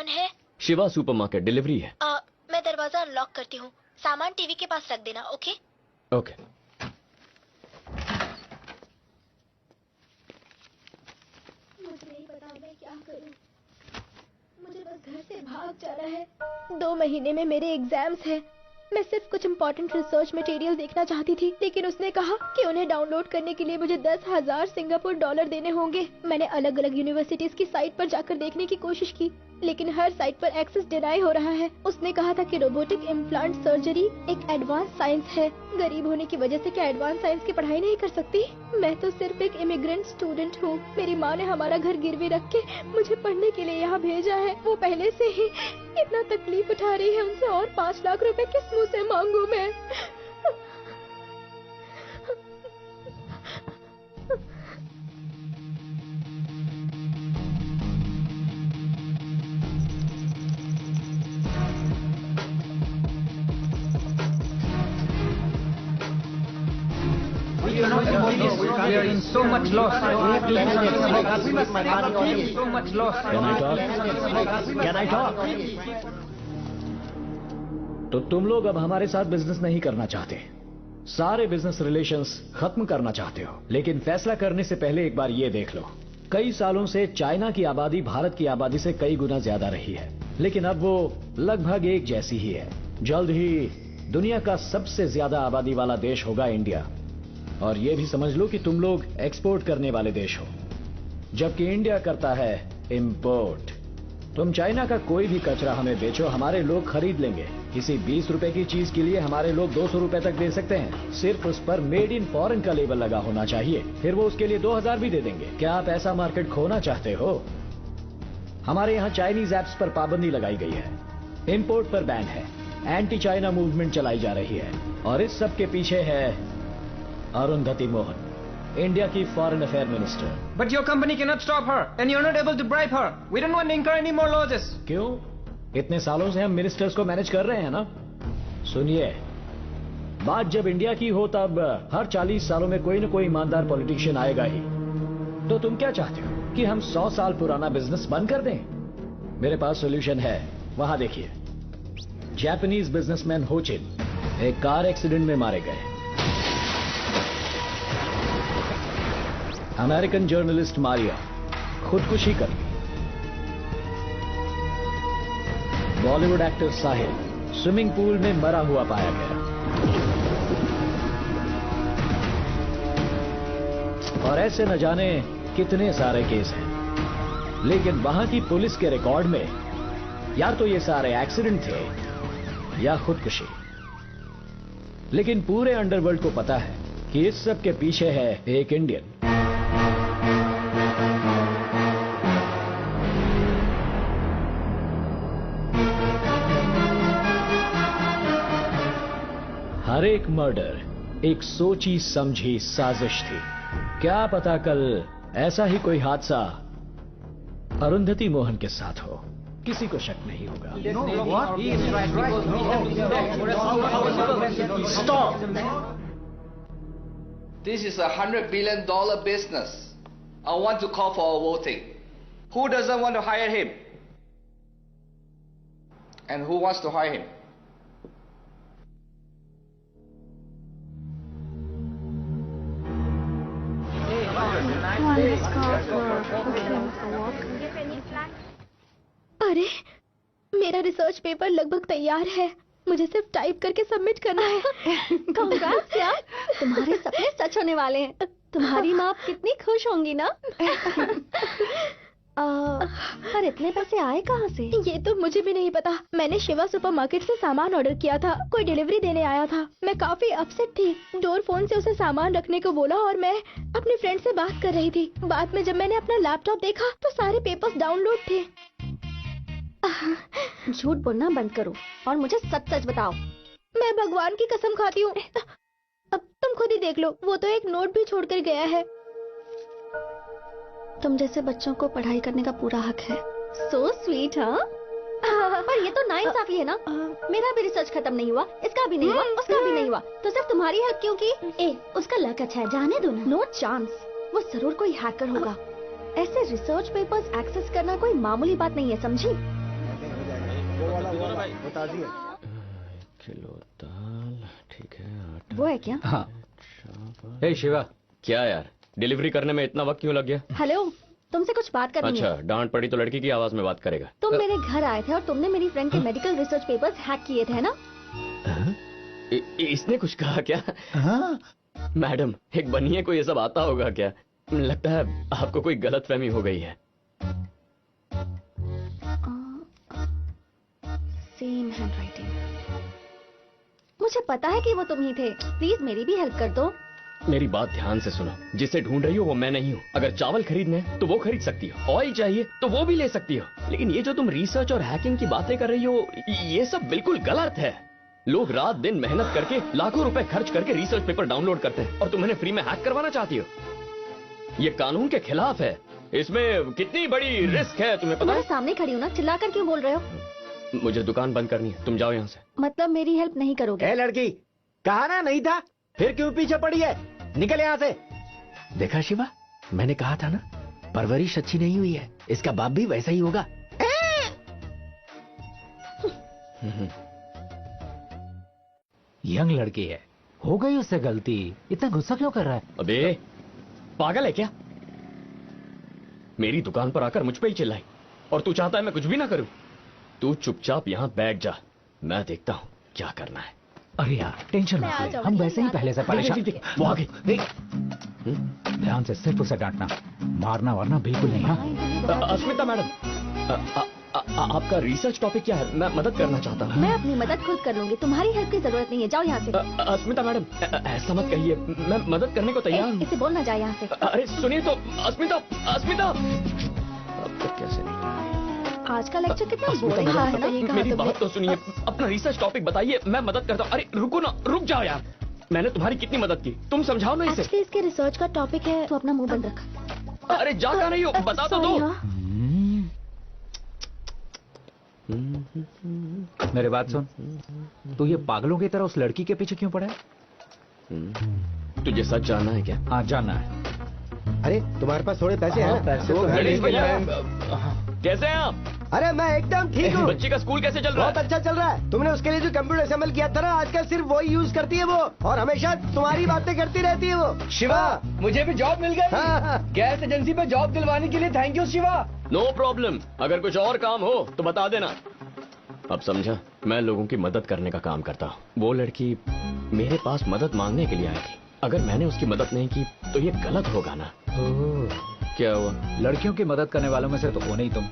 कौन है? Shiva supermarket, delivery है। मैं दरवाजा अनलॉक करती हूँ, सामान टीवी के पास रख देना। Okay okay. मुझे नहीं पता मैं क्या करूँ, मुझे बस घर से भाग जाना है। 2 महीने में मेरे एग्जाम्स हैं। मैं सिर्फ कुछ इम्पोर्टेंट रिसर्च मटेरियल देखना चाहती थी, लेकिन उसने कहा कि उन्हें डाउनलोड करने के लिए मुझे 10,000 सिंगापुर डॉलर देने होंगे। मैंने अलग अलग यूनिवर्सिटीज की साइट पर जाकर देखने की कोशिश की, लेकिन हर साइट पर एक्सेस डिनाई हो रहा है। उसने कहा था कि रोबोटिक इम्प्लांट सर्जरी एक एडवांस साइंस है। गरीब होने की वजह से क्या एडवांस साइंस की पढ़ाई नहीं कर सकती? मैं तो सिर्फ एक इमिग्रेंट स्टूडेंट हूँ। मेरी माँ ने हमारा घर गिरवी रख के मुझे पढ़ने के लिए यहाँ भेजा है। वो पहले से ही इतना तकलीफ उठा रही है, उनसे और 5 लाख रुपए किस मुंह से मांगू मैं? We are in so much loss. So much loss. Can I talk? तो तुम लोग अब हमारे साथ बिजनेस नहीं करना चाहते, सारे बिजनेस रिलेशंस खत्म करना चाहते हो। लेकिन फैसला करने से पहले एक बार ये देख लो, कई सालों से चाइना की आबादी भारत की आबादी से कई गुना ज्यादा रही है, लेकिन अब वो लगभग एक जैसी ही है। जल्द ही दुनिया का सबसे ज्यादा आबादी वाला देश होगा इंडिया। और ये भी समझ लो कि तुम लोग एक्सपोर्ट करने वाले देश हो, जबकि इंडिया करता है इंपोर्ट। तुम चाइना का कोई भी कचरा हमें बेचो, हमारे लोग खरीद लेंगे। किसी 20 रुपए की चीज के लिए हमारे लोग 200 रुपए तक दे सकते हैं। सिर्फ उस पर मेड इन फॉरेन का लेबल लगा होना चाहिए, फिर वो उसके लिए 2000 भी दे देंगे। क्या आप ऐसा मार्केट खोना चाहते हो? हमारे यहाँ चाइनीज एप्स पर पाबंदी लगाई गई है, इंपोर्ट पर बैन है, एंटी चाइना मूवमेंट चलाई जा रही है, और इस सब के पीछे है अरुंधति मोहन, इंडिया की foreign affair minister. But your company cannot stop her, and you're not able to bribe her. We don't want to incur any more losses. क्यों? इतने सालों से हम मिनिस्टर्स को मैनेज कर रहे हैं ना। सुनिए, बात जब इंडिया की हो तब हर 40 सालों में कोई न कोई ईमानदार पॉलिटिशियन आएगा ही। तो तुम क्या चाहते हो कि हम 100 साल पुराना बिजनेस बंद कर दें? मेरे पास सोल्यूशन है, वहां देखिए। जापानीज बिजनेसमैन हो चिन एक कार एक्सीडेंट में मारे गए। अमेरिकन जर्नलिस्ट मारिया खुदकुशी कर ली। बॉलीवुड एक्टर साहिल स्विमिंग पूल में मरा हुआ पाया गया। और ऐसे न जाने कितने सारे केस हैं। लेकिन वहां की पुलिस के रिकॉर्ड में या तो ये सारे एक्सीडेंट थे या खुदकुशी। लेकिन पूरे अंडरवर्ल्ड को पता है कि इस सब के पीछे है एक इंडियन। हर एक मर्डर एक सोची समझी साजिश थी। क्या पता कल ऐसा ही कोई हादसा अरुंधति मोहन के साथ हो, किसी को शक नहीं होगा। Stop! This is $100 billion business. I want to call for a voting. Who doesn't want to hire him? And who wants to hire him? अरे, मेरा रिसर्च पेपर लगभग तैयार है, मुझे सिर्फ टाइप करके सबमिट करना है। कांग्रेस यार, तुम्हारे सपने सच होने वाले हैं। तुम्हारी माँ कितनी खुश होंगी ना। पर इतने पैसे आए कहाँ से? ये तो मुझे भी नहीं पता। मैंने शिवा सुपरमार्केट से सामान ऑर्डर किया था, कोई डिलीवरी देने आया था। मैं काफी अपसेट थी। डोर फोन से उसे सामान रखने को बोला और मैं अपने फ्रेंड से बात कर रही थी। बाद में जब मैंने अपना लैपटॉप देखा तो सारे पेपर्स डाउनलोड थे। झूठ बोलना बंद करो और मुझे सच सच बताओ। मैं भगवान की कसम खाती हूँ। अब तुम खुद ही देख लो, वो तो एक नोट भी छोड़कर गया है। तुम जैसे बच्चों को पढ़ाई करने का पूरा हक है। सो स्वीट, हाँ? पर ये तो नाइंसाफी है ना। मेरा भी रिसर्च खत्म नहीं हुआ, इसका भी नहीं हुआ, उसका भी नहीं हुआ, तो सिर्फ तुम्हारी हेल्प क्यों की? ए, उसका लक अच्छा है, जाने दो ना। नो चांस, वो जरूर कोई हैकर होगा। ऐसे रिसर्च पेपर्स एक्सेस करना कोई मामूली बात नहीं है, समझी? किलो दाल, ठीक है, आटा। वो है क्या? हाँ। हे शिवा, क्या यार, डिलीवरी करने में इतना वक्त क्यों लग गया? हेलो, तुमसे कुछ बात करनी है। अच्छा, डांट पड़ी तो लड़की की आवाज में बात करेगा। तुम मेरे घर आए थे और तुमने मेरी फ्रेंड के मेडिकल रिसर्च पेपर्स हैक किए थे, है ना? इसने कुछ कहा क्या? हाँ? मैडम, एक बनिए को ये सब आता होगा क्या? लगता है आपको कोई गलतफहमी हो गई है। Same handwriting. मुझे पता है कि वो तुम ही थे। प्लीज मेरी भी हेल्प कर दो। मेरी बात ध्यान से सुनो, जिसे ढूंढ रही हो वो मैं नहीं हूँ। अगर चावल खरीदने हैं, तो वो खरीद सकती हो, ऑयल चाहिए तो वो भी ले सकती हो, लेकिन ये जो तुम रिसर्च और हैकिंग की बातें कर रही हो, ये सब बिल्कुल गलत है। लोग रात दिन मेहनत करके लाखों रुपए खर्च करके रिसर्च पेपर डाउनलोड करते हैं और तुम इन्हें फ्री में हैक करवाना चाहती हो। ये कानून के खिलाफ है। इसमें कितनी बड़ी रिस्क है तुम्हें पता तुम्हारे है? सामने खड़ी हूँ ना, चिल्लाकर क्यों बोल रहे हो? मुझे दुकान बंद करनी है, तुम जाओ यहाँ से। मतलब मेरी हेल्प नहीं करोगे? ए लड़की, कहा ना नहीं था, फिर क्यों पीछे पड़ी है? निकल यहाँ से। देखा शिवा, मैंने कहा था ना, परवरिश अच्छी नहीं हुई है, इसका बाप भी वैसा ही होगा। यंग लड़की है, हो गई उससे गलती, इतना गुस्सा क्यों कर रहा है? अबे पागल है क्या? मेरी दुकान पर आकर मुझ पे ही चिल्लाई और तू चाहता है मैं कुछ भी ना करूं? तू चुपचाप यहाँ बैठ जा, मैं देखता हूँ क्या करना है। अरे यार टेंशन मैं मत आ ले, जाऊंगी, हम वैसे ही याद पहले से रखना। परेशान। देख, वो आ गई। ध्यान से सिर्फ उसे डांटना, मारना वरना बिल्कुल नहीं। हाँ, अस्मिता मैडम, आपका रिसर्च टॉपिक क्या है? मैं मदद करना चाहता हूँ। मैं अपनी मदद खुद कर लूंगी, तुम्हारी हेल्प की जरूरत नहीं है। जाओ यहाँ से। अस्मिता मैडम, ऐसा मत कहिए, मैं मदद करने को तैयार हूँ। इसे बोलना जाए यहाँ से। अरे सुनिए तो, अस्मिता, अस्मिता। अब तक कैसे नहीं? आज का लेक्चर कितना अस्मिता बोरिंग मैडम, रहा है ना? मेरी बात तो सुनिए, अपना रिसर्च टॉपिक बताइए, मैं मदद करता हूँ। अरे रुको ना, रुक जाओ यार, मैंने तुम्हारी कितनी मदद की, तुम समझाओ ना इसे। एक्चुअली इसके रिसर्च का टॉपिक है। तो अपना मुंह बंद रख। अरे जा कहाँ रही हो, बता तो दो। मेरी बात सुन, तू ये पागलों की तरह उस लड़की के पीछे क्यों पड़ा है? तुझे सच जानना है क्या? हाँ जानना है। अरे तुम्हारे पास थोड़े पैसे हैं? पैसे तो गणेश भैया, हैं। कैसे हैं आप? अरे मैं एकदम ठीक हूँ। बच्ची का स्कूल कैसे चल रहा बहुत है? अच्छा चल रहा है। तुमने उसके लिए जो कंप्यूटर असेंबल किया था ना, आजकल सिर्फ वही यूज करती है वो, और हमेशा तुम्हारी बातें करती रहती है वो। शिवा, मुझे भी जॉब मिल गई। हाँ। गैस एजेंसी पे जॉब दिलवाने के लिए thank you Shiva. No problem, अगर कुछ और काम हो तो बता देना। अब समझा, मैं लोगों की मदद करने का काम करता हूँ। वो लड़की मेरे पास मदद मांगने के लिए आई थी, अगर मैंने उसकी मदद नहीं की तो ये गलत होगा ना? क्या हुआ? लड़कियों की मदद करने वालों में से तो हो नहीं तुम।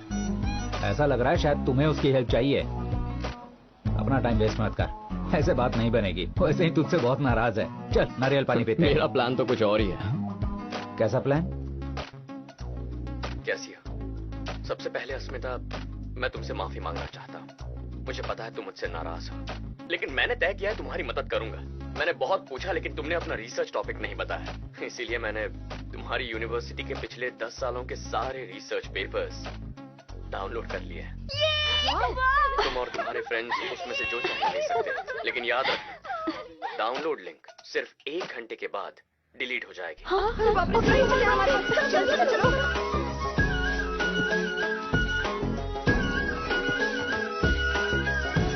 ऐसा लग रहा है शायद तुम्हें उसकी हेल्प चाहिए। अपना टाइम वेस्ट मत कर, ऐसे बात नहीं बनेगी। वैसे ही तुझसे बहुत नाराज है। चल नारियल पानी पीते हैं। मेरा प्लान तो कुछ और ही है। कैसा प्लान? कैसी हो? सबसे पहले अस्मिता, मैं तुमसे माफी मांगना चाहता हूँ। मुझे पता है तुम मुझसे नाराज हो, लेकिन मैंने तय किया है तुम्हारी मदद करूंगा। मैंने बहुत पूछा लेकिन तुमने अपना रिसर्च टॉपिक नहीं बताया, इसीलिए मैंने तुम्हारी यूनिवर्सिटी के पिछले 10 सालों के सारे रिसर्च पेपर्स डाउनलोड कर लिए हैं। तुम और तुम्हारे फ्रेंड्स उसमें से जो चाहे ले सकते हैं, लेकिन याद रखना, डाउनलोड लिंक सिर्फ 1 घंटे के बाद डिलीट हो जाएगी।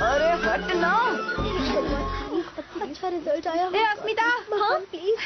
अरे हट ना। अच्छा रिजल्ट आया। अस्मिता, हाँ प्लीज।